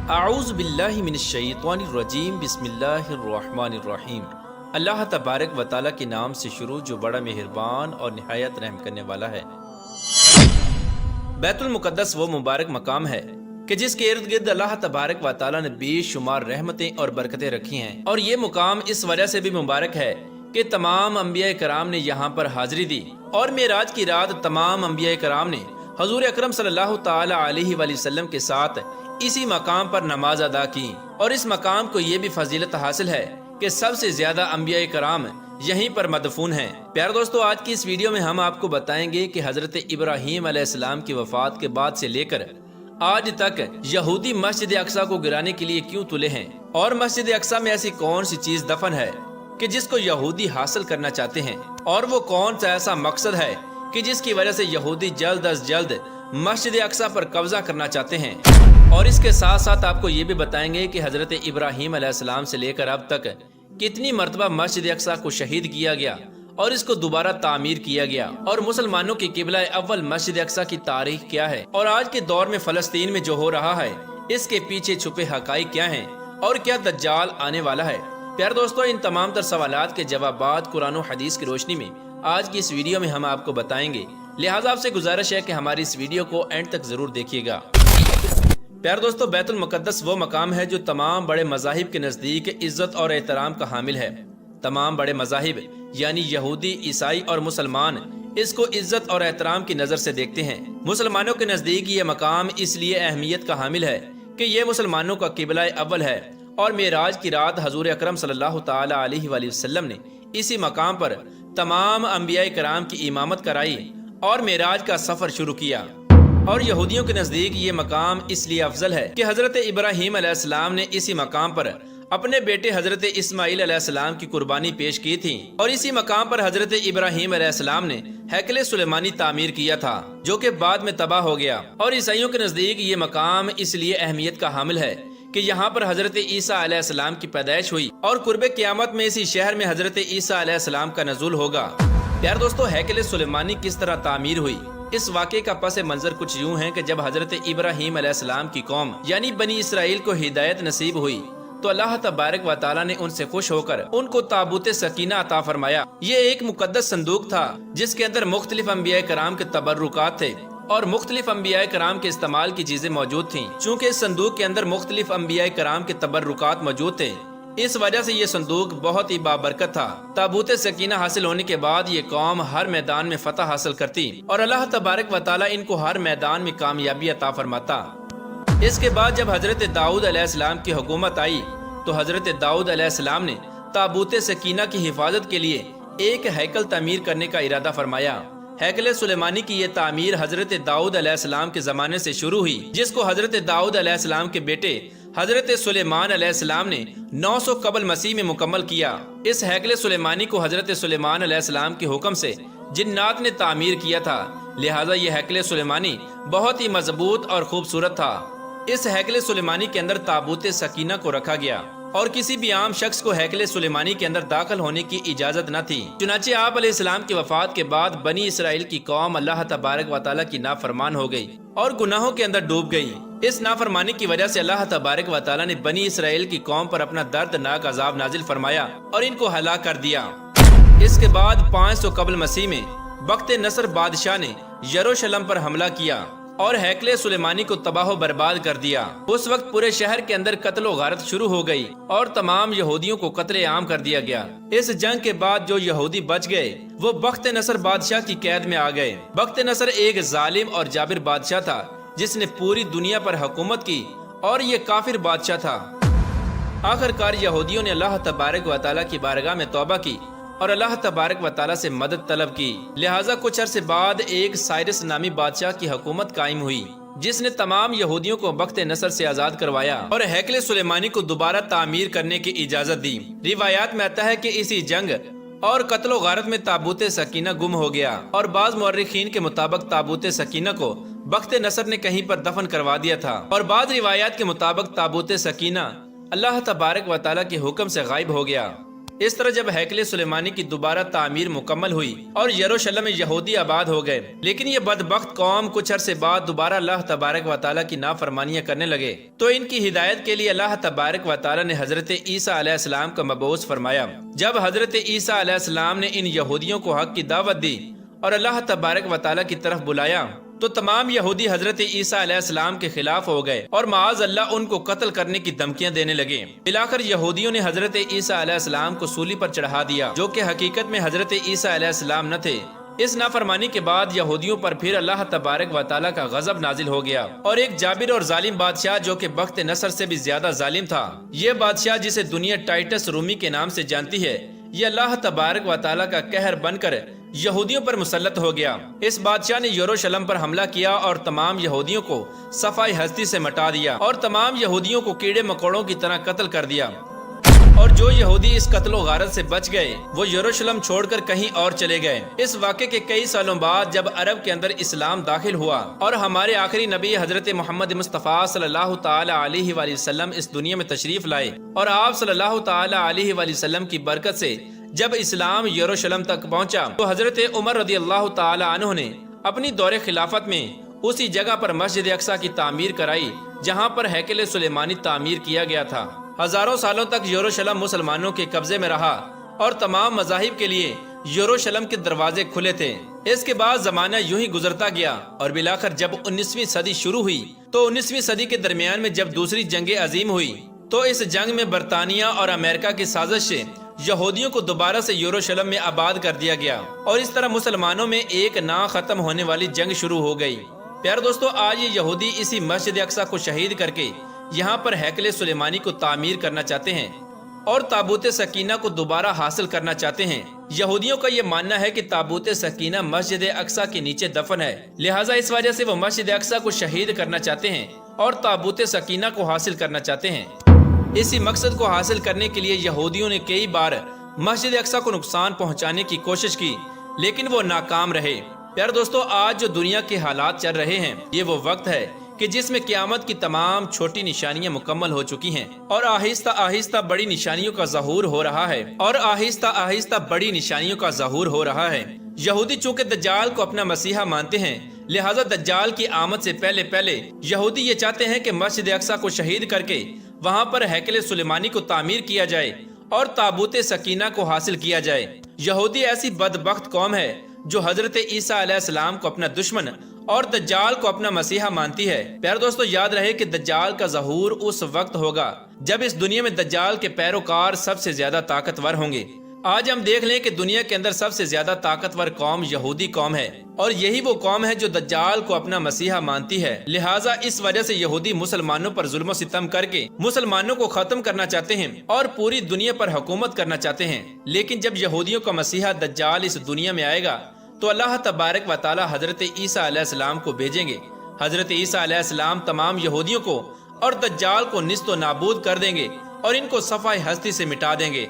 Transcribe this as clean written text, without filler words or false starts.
اعوذ باللہ من الشیطان الرجیم بسم اللہ الرحمن الرحیم۔ اللہ تبارک و تعالیٰ کے نام سے شروع جو بڑا مہربان اور نہایت رحم کرنے والا ہے۔ بیت المقدس وہ مبارک مقام ہے کہ جس کے ارد گرد اللہ تبارک و تعالیٰ نے بے شمار رحمتیں اور برکتیں رکھی ہیں، اور یہ مقام اس وجہ سے بھی مبارک ہے کہ تمام انبیاء کرام نے یہاں پر حاضری دی، اور معراج کی رات تمام انبیاء کرام نے حضور اکرم صلی اللہ تعالی علیہ وآلہ وسلم کے ساتھ اسی مقام پر نماز ادا کی، اور اس مقام کو یہ بھی فضیلت حاصل ہے کہ سب سے زیادہ انبیاء کرام یہیں پر مدفون ہیں۔ پیارے دوستو، آج کی اس ویڈیو میں ہم آپ کو بتائیں گے کہ حضرت ابراہیم علیہ السلام کی وفات کے بعد سے لے کر آج تک یہودی مسجد اقصی کو گرانے کے لیے کیوں تلے ہیں، اور مسجد اقصی میں ایسی کون سی چیز دفن ہے کہ جس کو یہودی حاصل کرنا چاہتے ہیں، اور وہ کون سا ایسا مقصد ہے کہ جس کی وجہ سے یہودی جلد از جلد مسجد اقصی پر قبضہ کرنا چاہتے ہیں۔ اور اس کے ساتھ ساتھ آپ کو یہ بھی بتائیں گے کہ حضرت ابراہیم علیہ السلام سے لے کر اب تک کتنی مرتبہ مسجد اقصی کو شہید کیا گیا اور اس کو دوبارہ تعمیر کیا گیا، اور مسلمانوں کی قبلہ اول مسجد اقصی کی تاریخ کیا ہے، اور آج کے دور میں فلسطین میں جو ہو رہا ہے اس کے پیچھے چھپے حقائق کیا ہیں، اور کیا دجال آنے والا ہے۔ پیارے دوستو، ان تمام تر سوالات کے جوابات قرآن و حدیث کی روشنی میں آج کی اس ویڈیو میں ہم آپ کو بتائیں گے، لہٰذا آپ سے گزارش ہے کہ ہماری اس ویڈیو کو اینڈ تک ضرور دیکھیے گا۔ پیارے دوستو، بیت المقدس وہ مقام ہے جو تمام بڑے مذاہب کے نزدیک عزت اور احترام کا حامل ہے۔ تمام بڑے مذاہب یعنی یہودی، عیسائی اور مسلمان اس کو عزت اور احترام کی نظر سے دیکھتے ہیں۔ مسلمانوں کے نزدیک یہ مقام اس لیے اہمیت کا حامل ہے کہ یہ مسلمانوں کا قبلہ اول ہے، اور معراج کی رات حضور اکرم صلی اللہ تعالی علیہ وآلہ وسلم نے اسی مقام پر تمام انبیاء کرام کی امامت کرائی اور معراج کا سفر شروع کیا۔ اور یہودیوں کے نزدیک یہ مقام اس لیے افضل ہے کہ حضرت ابراہیم علیہ السلام نے اسی مقام پر اپنے بیٹے حضرت اسماعیل علیہ السلام کی قربانی پیش کی تھی، اور اسی مقام پر حضرت ابراہیم علیہ السلام نے ہیکل سلیمانی تعمیر کیا تھا جو کہ بعد میں تباہ ہو گیا۔ اور عیسائیوں کے نزدیک یہ مقام اس لیے اہمیت کا حامل ہے کہ یہاں پر حضرت عیسیٰ علیہ السلام کی پیدائش ہوئی، اور قرب قیامت میں اسی شہر میں حضرت عیسیٰ علیہ السلام کا نزول ہوگا۔ پیارے دوستو، ہیکل سلیمانی کس طرح تعمیر ہوئی؟ اس واقعے کا پس منظر کچھ یوں ہے کہ جب حضرت ابراہیم علیہ السلام کی قوم یعنی بنی اسرائیل کو ہدایت نصیب ہوئی تو اللہ تبارک و تعالیٰ نے ان سے خوش ہو کر ان کو تابوت سکینہ عطا فرمایا۔ یہ ایک مقدس صندوق تھا جس کے اندر مختلف انبیاء کرام کے تبرکات تھے، اور مختلف انبیاء کرام کے استعمال کی چیزیں موجود تھیں۔ چونکہ اس صندوق کے اندر مختلف انبیاء کرام کے تبرکات موجود تھے، اس وجہ سے یہ صندوق بہت ہی بابرکت تھا۔ تابوت سکینہ حاصل ہونے کے بعد یہ قوم ہر میدان میں فتح حاصل کرتی، اور اللہ تبارک و تعالیٰ ان کو ہر میدان میں کامیابی عطا فرماتا۔ اس کے بعد جب حضرت داؤد علیہ السلام کی حکومت آئی تو حضرت داؤد علیہ السلام نے تابوت سکینہ کی حفاظت کے لیے ایک ہیکل تعمیر کرنے کا ارادہ فرمایا۔ ہیکل سلیمانی کی یہ تعمیر حضرت داؤد علیہ السلام کے زمانے سے شروع ہوئی، جس کو حضرت داؤد علیہ السلام کے بیٹے حضرت سلیمان علیہ السلام نے 900 قبل مسیح میں مکمل کیا۔ اس ہیکل سلیمانی کو حضرت سلیمان علیہ السلام کے حکم سے جنات نے تعمیر کیا تھا، لہٰذا یہ ہیکل سلیمانی بہت ہی مضبوط اور خوبصورت تھا۔ اس ہیکل سلیمانی کے اندر تابوت سکینہ کو رکھا گیا، اور کسی بھی عام شخص کو ہیکل سلیمانی کے اندر داخل ہونے کی اجازت نہ تھی۔ چنانچہ آپ علیہ السلام کی وفات کے بعد بنی اسرائیل کی قوم اللہ تبارک و تعالیٰ کی نافرمان ہو گئی اور گناہوں کے اندر ڈوب گئی۔ اس نافرمانی کی وجہ سے اللہ تبارک و تعالیٰ نے بنی اسرائیل کی قوم پر اپنا دردناک عذاب نازل فرمایا اور ان کو ہلاک کر دیا۔ اس کے بعد 500 قبل مسیح میں بخت نصر بادشاہ نے یروشلم پر حملہ کیا اور ہیکل سلیمانی کو تباہ و برباد کر دیا۔ اس وقت پورے شہر کے اندر قتل و غارت شروع ہو گئی اور تمام یہودیوں کو قتل عام کر دیا گیا۔ اس جنگ کے بعد جو یہودی بچ گئے وہ بخت نصر بادشاہ کی قید میں آ گئے۔ بخت نصر ایک ظالم اور جابر بادشاہ تھا جس نے پوری دنیا پر حکومت کی، اور یہ کافر بادشاہ تھا۔ آخر کار یہودیوں نے اللہ تبارک و تعالیٰ کی بارگاہ میں توبہ کی اور اللہ تبارک و تعالیٰ سے مدد طلب کی، لہٰذا کچھ عرصے بعد ایک سائرس نامی بادشاہ کی حکومت قائم ہوئی جس نے تمام یہودیوں کو بخت نصر سے آزاد کروایا اور ہیکل سلیمانی کو دوبارہ تعمیر کرنے کی اجازت دی۔ روایات میں آتا ہے کہ اسی جنگ اور قتل و غارت میں تابوت سکینہ گم ہو گیا، اور بعض مورخین کے مطابق تابوت سکینہ کو بخت نصر نے کہیں پر دفن کروا دیا تھا، اور بعض روایات کے مطابق تابوت سکینہ اللہ تبارک و تعالیٰ کے حکم سے غائب ہو گیا۔ اس طرح جب ہیکل سلیمانی کی دوبارہ تعمیر مکمل ہوئی اور یروشلم میں یہودی آباد ہو گئے، لیکن یہ بدبخت قوم کچھ عرصے بعد دوبارہ اللہ تبارک و تعالیٰ کی نافرمانیاں کرنے لگے، تو ان کی ہدایت کے لیے اللہ تبارک و تعالیٰ نے حضرت عیسیٰ علیہ السلام کا مبعوث فرمایا۔ جب حضرت عیسیٰ علیہ السلام نے ان یہودیوں کو حق کی دعوت دی اور اللہ تبارک و تعالیٰ کی طرف بلایا، تو تمام یہودی حضرت عیسیٰ علیہ السلام کے خلاف ہو گئے اور معاذ اللہ ان کو قتل کرنے کی دھمکیاں دینے لگے۔ بلاخر یہودیوں نے حضرت عیسیٰ علیہ السلام کو سولی پر چڑھا دیا، جو کہ حقیقت میں حضرت عیسیٰ علیہ السلام نہ تھے۔ اس نافرمانی کے بعد یہودیوں پر پھر اللہ تبارک و تعالیٰ کا غضب نازل ہو گیا، اور ایک جابر اور ظالم بادشاہ جو کہ بخت نصر سے بھی زیادہ ظالم تھا، یہ بادشاہ جسے دنیا ٹائٹس رومی کے نام سے جانتی ہے، یہ اللہ تبارک و تعالیٰ کا قہر بن کر یہودیوں پر مسلط ہو گیا۔ اس بادشاہ نے یروشلم پر حملہ کیا اور تمام یہودیوں کو صفائی ہستی سے مٹا دیا اور تمام یہودیوں کو کیڑے مکوڑوں کی طرح قتل کر دیا، اور جو یہودی اس قتل و غارت سے بچ گئے وہ یروشلم چھوڑ کر کہیں اور چلے گئے۔ اس واقعے کے کئی سالوں بعد جب عرب کے اندر اسلام داخل ہوا اور ہمارے آخری نبی حضرت محمد مصطفیٰ صلی اللہ تعالی علیہ وآلہ وسلم اس دنیا میں تشریف لائے، اور آپ صلی اللہ تعالی علیہ وآلہ وسلم کی برکت سے جب اسلام یروشلم تک پہنچا، تو حضرت عمر رضی اللہ تعالی عنہ نے اپنی دور خلافت میں اسی جگہ پر مسجد اقصی کی تعمیر کرائی جہاں پر ہیکل سلیمانی تعمیر کیا گیا تھا۔ ہزاروں سالوں تک یروشلم مسلمانوں کے قبضے میں رہا اور تمام مذاہب کے لیے یروشلم کے دروازے کھلے تھے۔ اس کے بعد زمانہ یوں ہی گزرتا گیا، اور بلاخر جب 19ویں صدی شروع ہوئی تو 19ویں صدی کے درمیان میں جب دوسری جنگ عظیم ہوئی، تو اس جنگ میں برطانیہ اور امریکہ کی سازش سے یہودیوں کو دوبارہ سے یروشلم میں آباد کر دیا گیا، اور اس طرح مسلمانوں میں ایک نہ ختم ہونے والی جنگ شروع ہو گئی۔ پیارے دوستو، آج یہ یہودی اسی مسجد اقصی کو شہید کر کے یہاں پر ہیکل سلیمانی کو تعمیر کرنا چاہتے ہیں اور تابوت سکینہ کو دوبارہ حاصل کرنا چاہتے ہیں۔ یہودیوں کا یہ ماننا ہے کہ تابوت سکینہ مسجد اقصی کے نیچے دفن ہے، لہٰذا اس وجہ سے وہ مسجد اقصی کو شہید کرنا چاہتے ہیں اور تابوت سکینہ کو حاصل کرنا چاہتے ہیں۔ اسی مقصد کو حاصل کرنے کے لیے یہودیوں نے کئی بار مسجد اقصی کو نقصان پہنچانے کی کوشش کی، لیکن وہ ناکام رہے۔ پیارے دوستو، آج جو دنیا کے حالات چل رہے ہیں، یہ وہ وقت ہے کہ جس میں قیامت کی تمام چھوٹی نشانیاں مکمل ہو چکی ہیں، اور آہستہ آہستہ بڑی نشانیوں کا ظہور ہو رہا ہے۔ یہودی چونکہ دجال کو اپنا مسیحا مانتے ہیں، لہٰذا دجال کی آمد سے پہلے یہودی یہ چاہتے ہیں کہ مسجد اقصی کو شہید کر کے وہاں پر ہیکل سلیمانی کو تعمیر کیا جائے اور تابوت سکینہ کو حاصل کیا جائے۔ یہودی ایسی بدبخت قوم ہے جو حضرت عیسیٰ علیہ السلام کو اپنا دشمن اور دجال کو اپنا مسیحا مانتی ہے۔ پیارے دوستو، یاد رہے کہ دجال کا ظہور اس وقت ہوگا جب اس دنیا میں دجال کے پیروکار سب سے زیادہ طاقتور ہوں گے۔ آج ہم دیکھ لیں کہ دنیا کے اندر سب سے زیادہ طاقتور قوم یہودی قوم ہے، اور یہی وہ قوم ہے جو دجال کو اپنا مسیحا مانتی ہے۔ لہٰذا اس وجہ سے یہودی مسلمانوں پر ظلم و ستم کر کے مسلمانوں کو ختم کرنا چاہتے ہیں اور پوری دنیا پر حکومت کرنا چاہتے ہیں۔ لیکن جب یہودیوں کا مسیحا دجال اس دنیا میں آئے گا تو اللہ تبارک و تعالی حضرت عیسیٰ علیہ السلام کو بھیجیں گے۔ حضرت عیسیٰ علیہ السلام تمام یہودیوں کو اور دجال کو نیست و نابود کر دیں گے اور ان کو صفحہ ہستی سے مٹا دیں گے۔